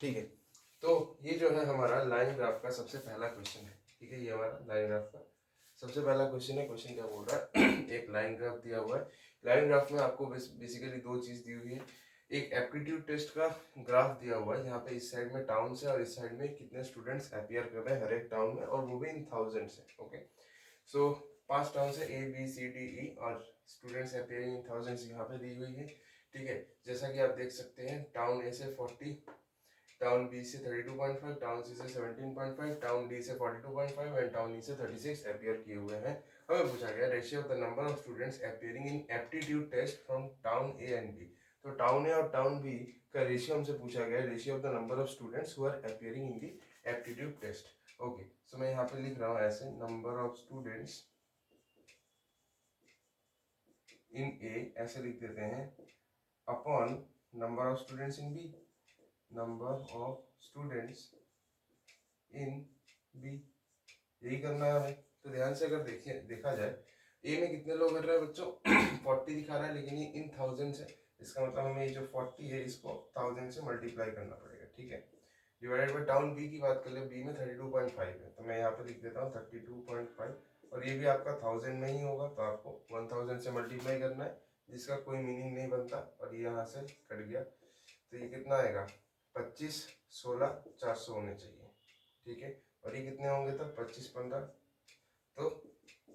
ठीक है, तो ये जो है हमारा लाइन ग्राफ का सबसे पहला क्वेश्चन है। ठीक है, ये हमारा लाइन ग्राफ का सबसे पहला क्वेश्चन है। क्वेश्चन क्या बोल रहा है एक लाइन ग्राफ दिया हुआ है। लाइन ग्राफ में आपको बेसिकली दो चीज दी हुई है। एक एप्टीट्यूड टेस्ट का ग्राफ दिया हुआ है, यहाँ पे इस साइड में टाउन से और इस साइड में कितने स्टूडेंट्स अपीयर कर रहे हैं हर एक टाउन में, और वो भी इन थाउजेंड्स है। ओके, सो 5 टाउन से A B C D E और स्टूडेंट्स अपीयरिंग इन थाउजेंड्स यहाँ पे दी हुई है। ठीक है, जैसा कि आप देख सकते हैं टाउन ए से 40, टाउन बी से 32.5, टाउन सी से 17.5, टाउन डी से 42.5 एंड टाउन ई से 36 अपीयर किए हुए हैं। हमें पूछा गया ratio of the number of students appearing in aptitude test from town A and B. तो टाउन ए और टाउन बी का रेशियो हमसे पूछा गया, ratio of the number of students who are appearing in the aptitude test. Okay, so मैं यहाँ पे लिख रहा हूँ ऐसे, number of students in A ऐसे लिख देते हैं upon number of students in B, number of students in B. यही करना है हमें। तो ध्यान से अगर देखा जाए ए में कितने लोग कर रहे हैं बच्चों 40 दिखा रहा है, लेकिन ये इन थाउजेंड है। इसका मतलब हमें ये जो 40 है इसको 1000 से मल्टीप्लाई करना पड़ेगा। ठीक है, डिवाइडेड बाय टाउन बी की बात कर ले, बी में 32.5 है तो मैं यहाँ पे लिख देता हूँ 32.5, और ये भी आपका 1000 में ही होगा तो आपको 1000 से मल्टीप्लाई करना है, जिसका कोई मीनिंग नहीं बनता, और ये यहाँ से कट गया। तो ये कितना आएगा 25, 16, 400 होने चाहिए। ठीक है, और ये कितने होंगे तब 25, 15, तो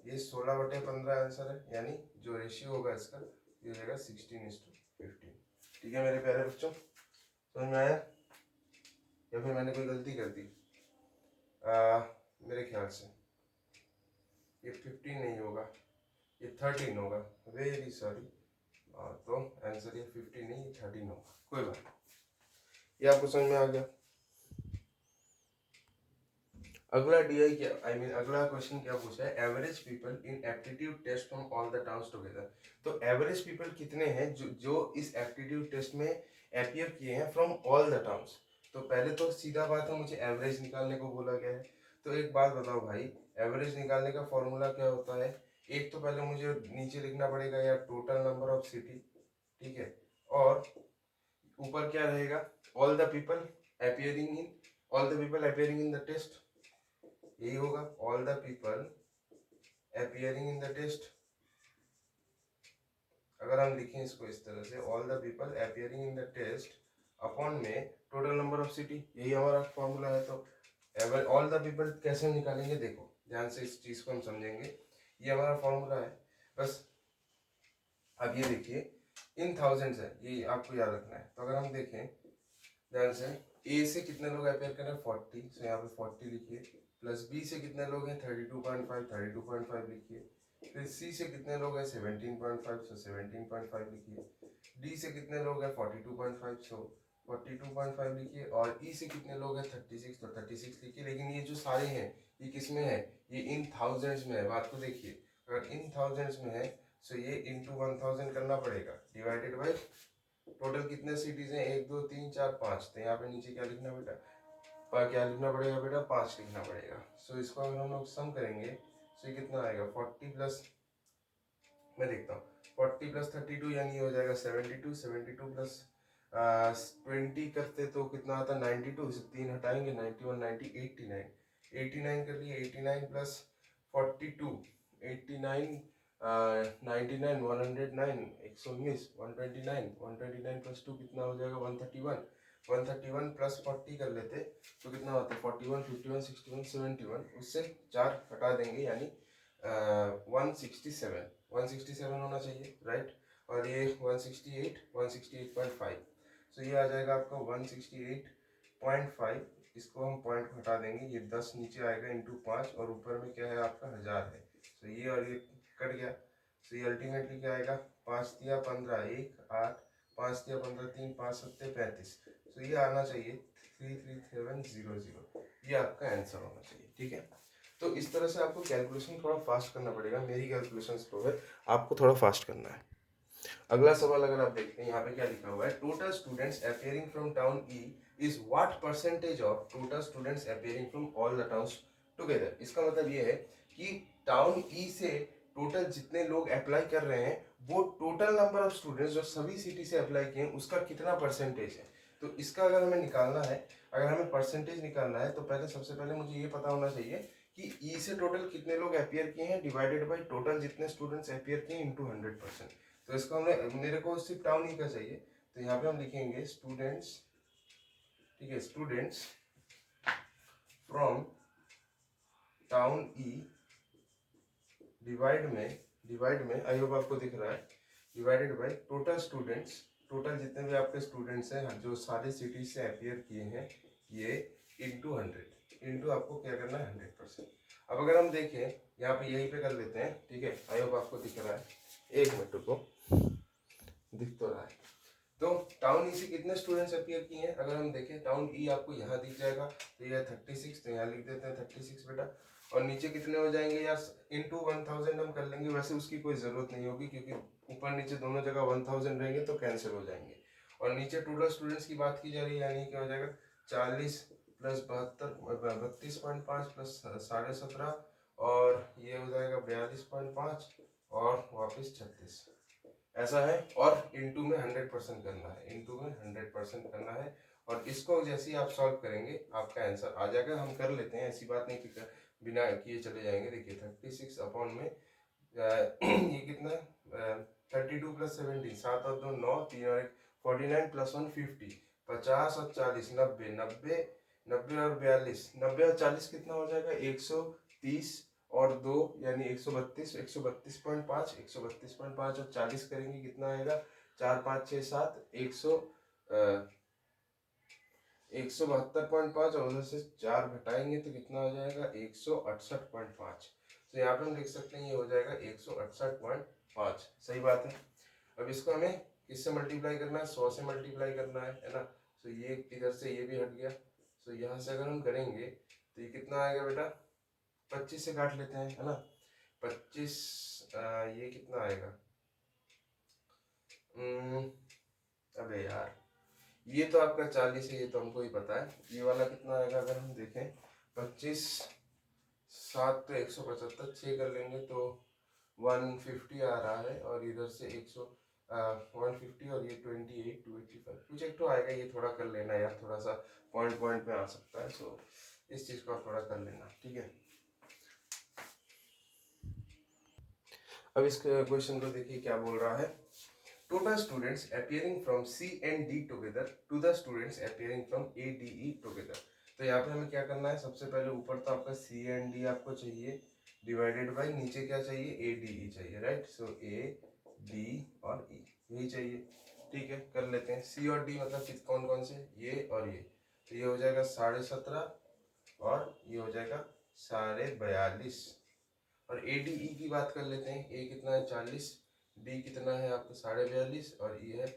ये 16/15 आंसर है, यानी जो रेशियो होगा इसका ये हो जाएगा 16:15। ठीक है मेरे प्यारे बच्चों, समझ में आया या फिर मैंने कोई गलती कर दी? मेरे ख्याल से ये 15 नहीं होगा, ये 13 होगा, वेरी सॉरी। तो आंसर ये 15 नहीं, ये 13 होगा। कोई बात नहीं, ये आपको समझ में आ गया। अगला डीआई क्या, अगला क्वेश्चन क्या पूछा है, average people in aptitude test from all the towns together. तो एवरेज पीपल कितने हैं जो इस एप्टीट्यूड टेस्ट में अपीयर किए हैं फ्रॉम ऑल द टाउन्स। तो पहले तो सीधा बात है, मुझे एवरेज निकालने को बोला गया है। तो एक बात बताओ भाई, एवरेज निकालने का फॉर्मूला क्या होता है? एक तो पहले मुझे नीचे लिखना पड़ेगा यार टोटल नंबर ऑफ सिटी, ठीक है, और ऊपर क्या रहेगा, all the people appearing in, all the people appearing in the test, यही होगा all the people appearing in the test. अगर हम लिखें इसको इस तरह से, all the people appearing in the test upon में टोटल नंबर ऑफ सिटी, यही हमारा फॉर्मूला है। तो ऑल द पीपल कैसे निकालेंगे, देखो ध्यान से इस चीज को हम समझेंगे, ये हमारा फॉर्मूला है बस। अब ये देखिए इन थाउजेंड्स है, ये आपको याद रखना है। तो अगर हम देखें ध्यान से, ए से कितने लोग अपेयर कर रहे हैं 40, सो यहाँ पे 40 लिखिए, प्लस बी से कितने लोग हैं 32.5, 32.5 लिखिए, फिर सी से कितने लोग हैं 17.5, सो 17.5 लिखिए, डी से कितने लोग हैं 42.5, सो 42.5 लिखिए, और ई से कितने लोग हैं 36, तो 36 लिखिए। लेकिन ये जो सारे हैं ये किस में है, ये इन थाउजेंड्स में है। बात को देखिए, अगर इन थाउजेंड्स में है सो ये इंटू 1000 करना पड़ेगा, डिवाइडेड बाई टोटल कितने सिटीज हैं 1 2 3 4 5। तो यहाँ पे नीचे क्या लिखना बेटा, क्या लिखना पड़ेगा बेटा 5 लिखना पड़ेगा। सो इसको अगर हम लोग सम करेंगे सो ये कितना आएगा 40 प्लस, मैं देखता हूँ 40 प्लस 32 यानी हो जाएगा 72, 72 प्लस 20 करते तो कितना आता 92, इसे 3 हटाएंगे 91, 90, 89, 89 कर लिए, 89 प्लस 42, 89, 99, 109, 119, 129, 129 प्लस 2 कितना हो जाएगा 131, 131 प्लस 40 कर लेते तो कितना होता है 41, 51, 61, 71, उससे 4 हटा देंगे यानी 167, 167 होना चाहिए राइट। और ये 168, 168.5, सो ये आ जाएगा आपका 168.5। इसको हम पॉइंट हटा देंगे, ये 10 नीचे आएगा इंटू 5, और ऊपर में क्या है आपका 1000 है। सो ये और ये कट गया, सो ये अल्टीमेटली क्या आएगा 5 दिया 15, 1 8, 5 दिया 15, 3 5 7 35। सो ये आना चाहिए 33700, ये आपका आंसर होना चाहिए। ठीक है, तो इस तरह से आपको कैलकुलेशन थोड़ा फास्ट करना पड़ेगा, मेरी कैलकुलेशन स्लो है, आपको थोड़ा फास्ट करना है। अगला सवाल अगर आप देखते हैं यहाँ पे क्या लिखा हुआ है, total students appearing from town E is what percentage of total students appearing from all the towns together. इसका मतलब ये है कि टाउन ई से टोटल जितने लोग अप्लाई कर रहे हैं वो टोटल नंबर ऑफ स्टूडेंट्स जो सभी सिटी से अप्लाई किए हैं उसका कितना परसेंटेज है। तो इसका अगर हमें निकालना है, अगर हमें परसेंटेज निकालना है, तो पहले सबसे पहले मुझे ये पता होना चाहिए कि ई से टोटल कितने लोग अपियर किए हैं डिवाइडेड बाय टोटल जितने स्टूडेंट्स अपियर किए इनटू 100%। तो इसको हमने, मेरे को सिर्फ टाउन ई का चाहिए, तो यहाँ पे हम लिखेंगे स्टूडेंट्स, ठीक है, students from town E divide में आई होप आपको दिख रहा है, divided by total students, total जितने भी आपके स्टूडेंट्स हैं जो सारे सिटीज से अपियर किए हैं, ये इंटू 100, इंटू आपको क्या करना है 100%। अब अगर हम देखें यहाँ पे यहीं पे कर लेते हैं, ठीक है, आई होप आपको दिख रहा है, एक मिनट को दिख तो रहा है। तो टाउन ई से कितने स्टूडेंट्स अपियर किए हैं, अगर हम देखें टाउन ई आपको यहाँ दिख जाएगा, तो ये 36, तो यहाँ लिख देते हैं 36 बेटा, और नीचे कितने हो जाएंगे यार, इंटू 1000 हम कर लेंगे, वैसे उसकी कोई ज़रूरत नहीं होगी क्योंकि ऊपर नीचे दोनों जगह 1000 रहेंगे तो कैंसिल हो जाएंगे। और नीचे टोटल स्टूडेंट्स की बात की जा रही है, यानी क्या हो जाएगा 40 प्लस 32.5 प्लस 17.5, और ये हो जाएगा 42.5 और वापस 36, ऐसा है। और इंटू में 100% करना है, इंटू में 100% करना है, और इसको जैसे ही आप सॉल्व करेंगे आपका आंसर आ जाएगा। हम कर लेते हैं, ऐसी बात नहीं कि बिना किए चले जाएंगे। देखिए 36 अपॉन में ये कितना 32 प्लस 17, 7 और 2 9, 3 और 1 49 प्लस 1 50, 50 और 40 90, 90 90 और 42, 90 और 40 कितना हो जाएगा 130 और 2 यानी 132, 132.5, 132.5 और 40 करेंगे कितना आएगा 4 5 6 7 172.5, और उधर से 4 घटाएंगे तो कितना हो जाएगा 168.5। तो यहाँ पे हम लिख सकते हैं ये हो जाएगा 168.5, सही बात है। अब इसको हमें किससे मल्टीप्लाई करना है, 100 से मल्टीप्लाई करना है ना। तो ये इधर से ये भी हट गया, तो यहाँ से अगर हम करेंगे तो ये कितना आएगा बेटा 25 से काट लेते हैं, है ना। 25 ये कितना आएगा, अबे यार ये तो आपका 40 है, ये तो हमको ही पता है। ये वाला कितना आएगा अगर हम देखें 25 7 तो 175, 6 कर लेंगे तो 150 आ रहा है, और इधर से 150 और ये 28 285 कुछ एक तो आएगा। ये थोड़ा कर लेना यार, थोड़ा सा पॉइंट पॉइंट में आ सकता है, सो इस चीज़ को आप थोड़ा कर लेना, ठीक है। अब इस क्वेश्चन को देखिए क्या बोल रहा है, to the students appearing from C and D together to the students appearing from A D E together. तो यहाँ पे हमें क्या करना है, सबसे पहले ऊपर तो आपका C and D आपको चाहिए, डिवाइडेड बाय नीचे क्या चाहिए A D E चाहिए, राइट। सो A D और E यही चाहिए, ठीक है, कर लेते हैं। C और D मतलब कौन कौन से, ये और ये, तो ये हो जाएगा 17.5 और ये हो जाएगा 42.5, और ए डी ई की बात कर लेते हैं। ए कितना है 40, डी कितना है आपको 42.5 और ई है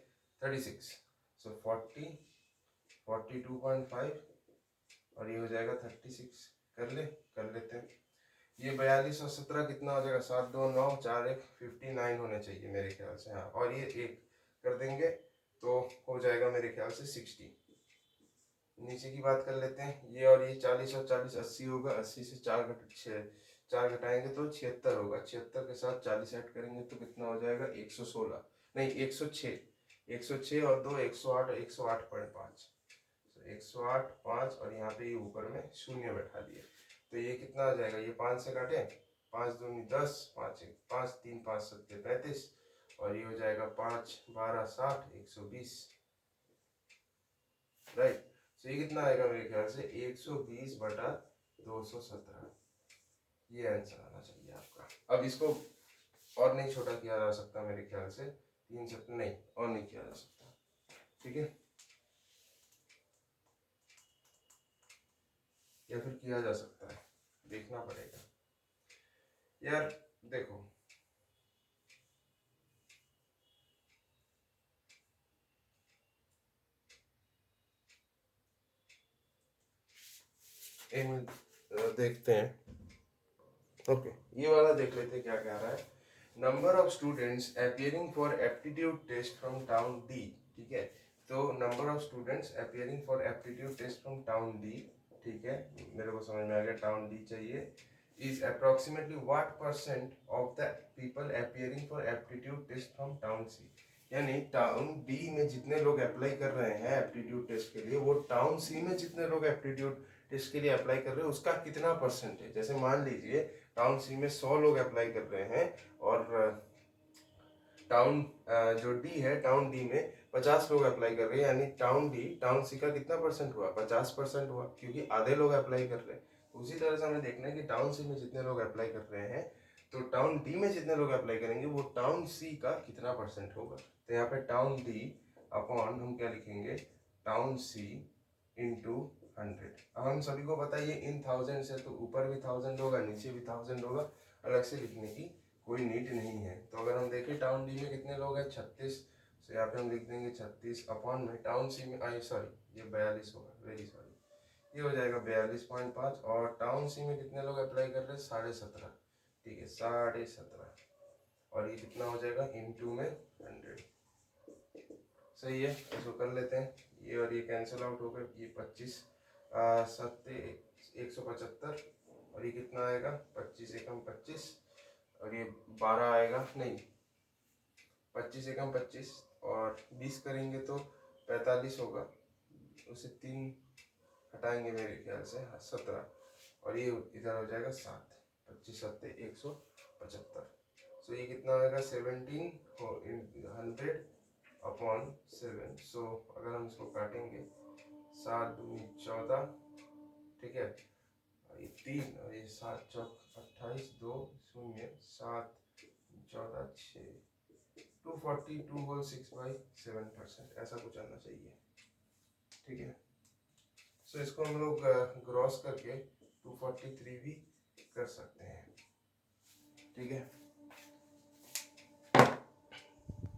36, सो 40 42.5 और ये हो जाएगा 36, कर लेते हैं। ये 42 और 17 कितना हो जाएगा 7 2 9 4 1 59 होने चाहिए मेरे ख्याल से, हाँ। और ये एक कर देंगे तो हो जाएगा मेरे ख्याल से 60। नीचे की बात कर लेते हैं, ये और ये 40 और 40 80 होगा, 80 से 4 घटाएंगे तो 76 होगा, 76 के साथ 40 ऐड करेंगे तो कितना हो जाएगा 116, नहीं 106, 106 और 2 108 और 108.5, 108.5 और यहाँ पे ये ऊपर में शून्य बैठा दिए, तो ये कितना आ जाएगा, ये 5 से काटे 5 2 10 5 1 5 3 5 7 35 और ये हो जाएगा 5 12 60 120, राइट। तो ये कितना आएगा मेरे ख्याल से 120/217, ये आंसर आना चाहिए आपका। अब इसको और नहीं छोटा किया जा सकता मेरे ख्याल से, 3 से नहीं और नहीं किया जा सकता, ठीक है, या फिर किया जा सकता है, देखना पड़ेगा यार। देखो एक मिनट देखते हैं, ओके ये वाला देख लेते हैं क्या कह रहा है। Number of students appearing for aptitude test from town D, ठीक है। तो number of students appearing for aptitude test from town D, ठीक है, मेरे को समझ में आ गया, टाउन डी चाहिए। Is approximately what % of the people appearing for aptitude test from town C. यानी टाउन डी में जितने लोग अप्लाई कर रहे हैं एप्टीट्यूड टेस्ट के लिए, वो टाउन सी में जितने लोग एप्टीट्यूड टेस्ट के लिए अप्लाई कर रहे हैं उसका कितना परसेंटेज। जैसे मान लीजिए टाउन सी में 100 लोग अप्लाई कर रहे हैं और टाउन जो डी है टाउन डी में 50 लोग अप्लाई कर रहे हैं, यानी टाउन डी टाउन सी का कितना परसेंट हुआ, 50% हुआ, क्योंकि आधे लोग अप्लाई कर रहे हैं। उसी तरह से हमें देखना है कि टाउन सी में जितने लोग अप्लाई कर रहे हैं तो टाउन डी में जितने लोग अप्लाई करेंगे वो टाउन सी का कितना परसेंट होगा। तो यहाँ पे टाउन डी अपॉन हम क्या लिखेंगे, टाउन सी इंटू 100। अब हम सभी को पता है ये इन 1000 से, तो ऊपर भी 1000 होगा नीचे भी 1000 होगा, अलग से लिखने की कोई नीड नहीं है। तो अगर हम देखें टाउन डी में कितने लोग हैं 36, तो यहाँ पे हम लिख देंगे 36 अपॉन में टाउन सी में आई सॉरी ये 42 होगा, वेरी सॉरी, ये हो जाएगा 42.5। और टाउन सी में कितने लोग अप्लाई कर रहे हैं 17.5, ठीक है 17.5, और ये कितना हो जाएगा इंटू में 100। सही है, इसको कर लेते हैं, ये और ये कैंसिल आउट हो गए, ये 25 सत्ते 175, और ये कितना आएगा 25 एकम 25, और ये 12 आएगा, नहीं 25 एकम 25 और 20 करेंगे तो 45 होगा, उसे 3 हटाएंगे मेरे ख्याल से 17, और ये इधर हो जाएगा 7, 25 सत्ते 175। सो ये कितना आएगा 17 अपॉन 7। सो अगर हम इसको काटेंगे 7 दूनी 14, ठीक है, ये 3 और ये 7 चौक 28, 2 0 7 14 6 242 होल 6/7%, ऐसा कुछ आना चाहिए, ठीक है। सो इसको हम लोग ग्रॉस करके 243 भी कर सकते हैं, ठीक है।